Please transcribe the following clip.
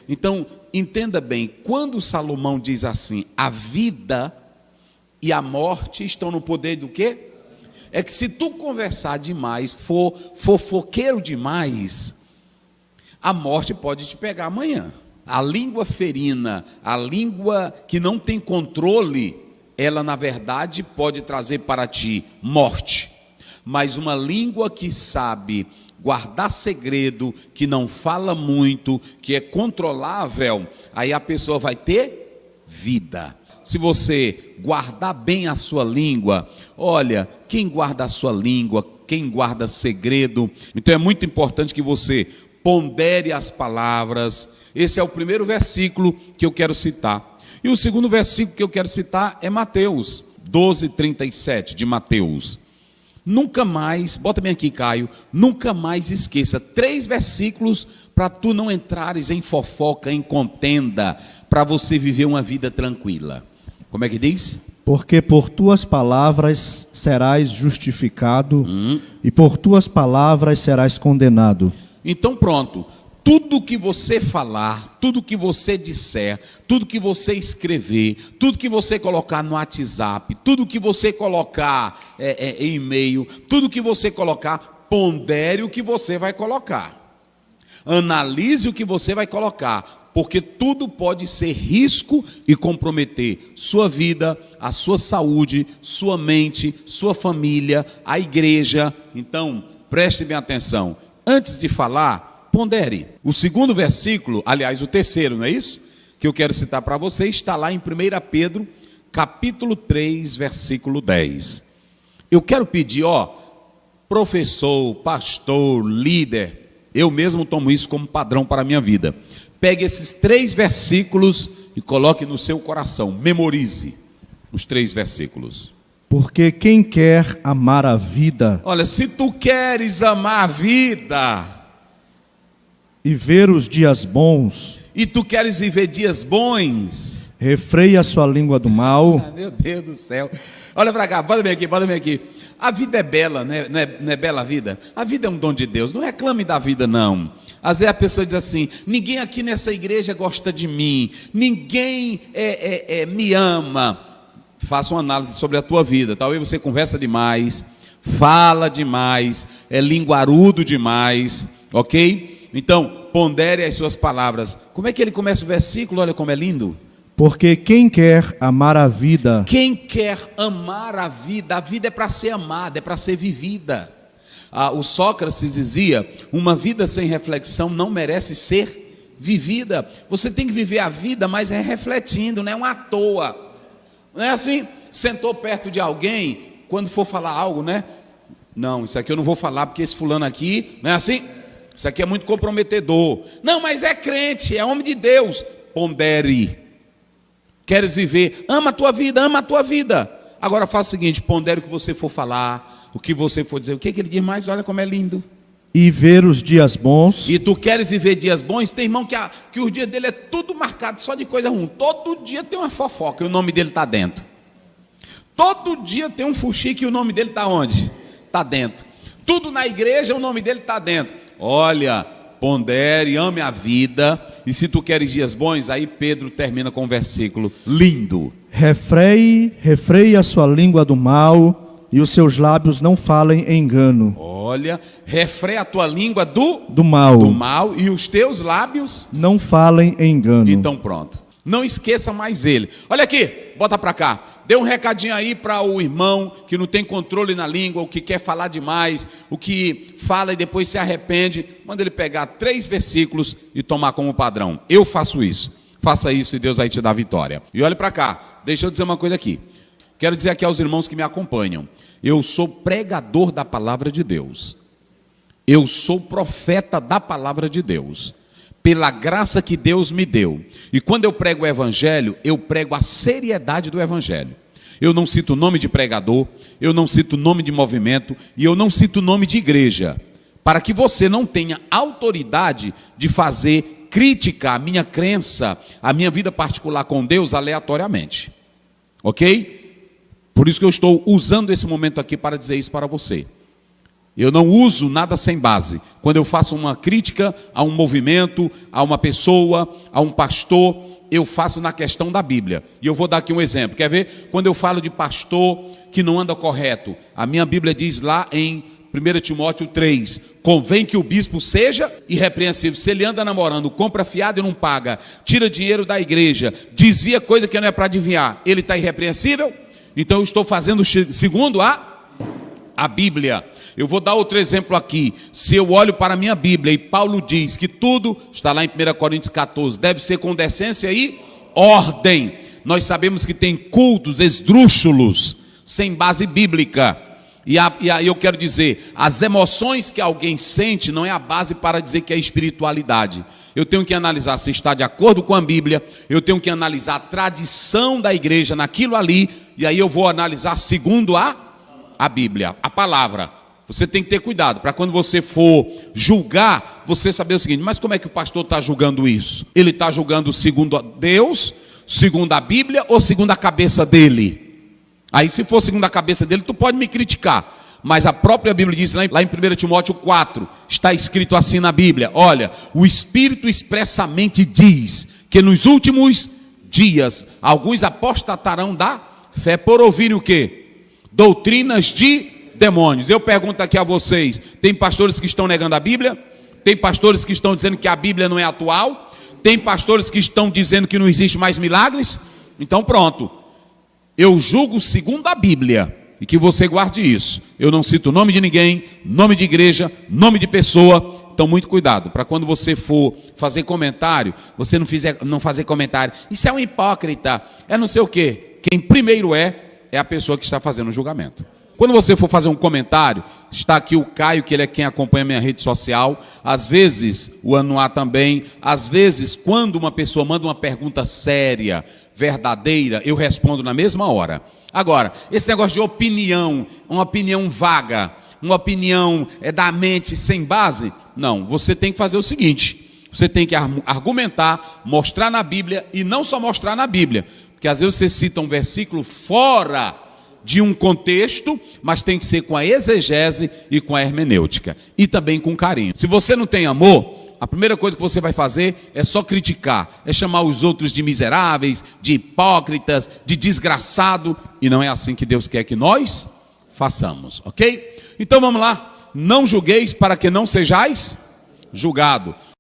Então, entenda bem, quando Salomão diz assim, a vida e a morte estão no poder do quê? É que se tu conversar demais, for fofoqueiro demais, a morte pode te pegar amanhã. A língua ferina, a língua que não tem controle, ela na verdade pode trazer para ti morte. Mas uma língua que sabe guardar segredo, que não fala muito, que é controlável, aí a pessoa vai ter vida. Se você guardar bem a sua língua, olha, quem guarda a sua língua, quem guarda segredo, então é muito importante que você pondere as palavras. Esse é o primeiro versículo que eu quero citar. E o segundo versículo que eu quero citar é Mateus 12:37, de Mateus. Nunca mais, bota bem aqui, Caio, nunca mais esqueça 3 versículos para tu não entrares em fofoca, em contenda, para você viver uma vida tranquila. Como é que diz? Porque por tuas palavras serás justificado e por tuas palavras serás condenado. Então pronto, tudo que você falar, tudo que você disser, tudo que você escrever, tudo que você colocar no WhatsApp, tudo que você colocar em e-mail, tudo que você colocar, pondere o que você vai colocar. Analise o que você vai colocar, porque tudo pode ser risco e comprometer sua vida, a sua saúde, sua mente, sua família, a igreja. Então, preste bem atenção. Antes de falar, pondere. O segundo versículo, aliás, o terceiro, não é isso? Que eu quero citar para você, está lá em 1 Pedro, capítulo 3, versículo 10. Eu quero pedir, professor, pastor, líder, eu mesmo tomo isso como padrão para a minha vida. Pegue esses 3 versículos e coloque no seu coração, memorize os 3 versículos. Porque quem quer amar a vida... Olha, se tu queres amar a vida... e ver os dias bons... e tu queres viver dias bons... refreia a sua língua do mal... meu Deus do céu... Olha para cá, bota bem aqui. A vida é bela, não é bela a vida? A vida é um dom de Deus, não reclame da vida não. Às vezes a pessoa diz assim, ninguém aqui nessa igreja gosta de mim, ninguém me ama. Faça uma análise sobre a tua vida. Talvez você conversa demais, fala demais, é linguarudo demais, ok? Então, pondere as suas palavras. Como é que ele começa o versículo? Olha como é lindo. Porque quem quer amar a vida... quem quer amar a vida é para ser amada, é para ser vivida. O Sócrates dizia, uma vida sem reflexão não merece ser vivida. Você tem que viver a vida, mas é refletindo, não é uma à toa. Não é assim, sentou perto de alguém, quando for falar algo, né? Não, isso aqui eu não vou falar porque esse fulano aqui, não é assim? Isso aqui é muito comprometedor. Não, mas é crente, é homem de Deus. Pondere. Queres viver? Ama a tua vida, ama a tua vida. Agora faça o seguinte, pondere o que você for falar, o que você for dizer. O que ele diz mais? Olha como é lindo. E ver os dias bons. E tu queres viver dias bons? Tem irmão que os dias dele é tudo marcado só de coisa ruim. Todo dia tem uma fofoca e o nome dele está dentro. Todo dia tem um fuxique e o nome dele está onde? Está dentro. Tudo na igreja o nome dele está dentro. Olha, pondere, ame a vida. E se tu queres dias bons, aí Pedro termina com um versículo lindo. Refreie a sua língua do mal e os seus lábios não falem engano. Olha, refreia a tua língua do mal e os teus lábios não falem engano. Então pronto, não esqueça mais ele. Olha aqui, bota para cá. Dê um recadinho aí para o irmão que não tem controle na língua, o que quer falar demais, o que fala e depois se arrepende. Manda ele pegar 3 versículos e tomar como padrão. Eu faço isso. Faça isso e Deus vai te dar vitória. E olha para cá, deixa eu dizer uma coisa aqui. Quero dizer aqui aos irmãos que me acompanham. Eu sou pregador da palavra de Deus. Eu sou profeta da palavra de Deus. Pela graça que Deus me deu. E quando eu prego o evangelho, eu prego a seriedade do evangelho. Eu não cito o nome de pregador, eu não cito o nome de movimento e eu não cito o nome de igreja, para que você não tenha autoridade de fazer crítica à minha crença, à minha vida particular com Deus aleatoriamente. Ok? Por isso que eu estou usando esse momento aqui para dizer isso para você. Eu não uso nada sem base. Quando eu faço uma crítica a um movimento, a uma pessoa, a um pastor, eu faço na questão da Bíblia. E eu vou dar aqui um exemplo. Quer ver? Quando eu falo de pastor que não anda correto, a minha Bíblia diz lá em 1 Timóteo 3, convém que o bispo seja irrepreensível. Se ele anda namorando, compra fiado e não paga, tira dinheiro da igreja, desvia coisa que não é para desviar, ele está irrepreensível? Então eu estou fazendo segundo a Bíblia. Eu vou dar outro exemplo aqui. Se eu olho para a minha Bíblia e Paulo diz que tudo, está lá em 1 Coríntios 14, deve ser com decência e ordem. Nós sabemos que tem cultos esdrúxulos, sem base bíblica. E aí eu quero dizer, as emoções que alguém sente não é a base para dizer que é espiritualidade. Eu tenho que analisar se está de acordo com a Bíblia, eu tenho que analisar a tradição da igreja naquilo ali, e aí eu vou analisar segundo a Bíblia, a palavra. Você tem que ter cuidado, para quando você for julgar, você saber o seguinte, mas como é que o pastor está julgando isso? Ele está julgando segundo Deus, segundo a Bíblia ou segundo a cabeça dele? Aí se for segundo a cabeça dele, tu pode me criticar, mas a própria Bíblia diz lá em 1 Timóteo 4, está escrito assim na Bíblia, olha, o Espírito expressamente diz que nos últimos dias, alguns apostatarão da fé por ouvirem o quê? Doutrinas de demônios. Eu pergunto aqui a vocês, tem pastores que estão negando a Bíblia? Tem pastores que estão dizendo que a Bíblia não é atual? Tem pastores que estão dizendo que não existe mais milagres? Então pronto. Eu julgo segundo a Bíblia, e que você guarde isso. Eu não cito o nome de ninguém, nome de igreja, nome de pessoa. Então muito cuidado, para quando você for fazer comentário, você não fazer comentário, isso é um hipócrita, é não sei o quê. Quem primeiro é a pessoa que está fazendo o julgamento. Quando você for fazer um comentário, está aqui o Caio, que ele é quem acompanha a minha rede social, às vezes, o Anuá também, às vezes, quando uma pessoa manda uma pergunta séria, verdadeira, eu respondo na mesma hora. Agora, esse negócio de opinião, uma opinião vaga, uma opinião da mente sem base, não, você tem que fazer o seguinte, você tem que argumentar, mostrar na Bíblia, e não só mostrar na Bíblia, porque às vezes você cita um versículo fora de um contexto, mas tem que ser com a exegese e com a hermenêutica, e também com carinho. Se você não tem amor, a primeira coisa que você vai fazer é só criticar, é chamar os outros de miseráveis, de hipócritas, de desgraçado, e não é assim que Deus quer que nós façamos, ok? Então vamos lá, não julgueis para que não sejais julgado.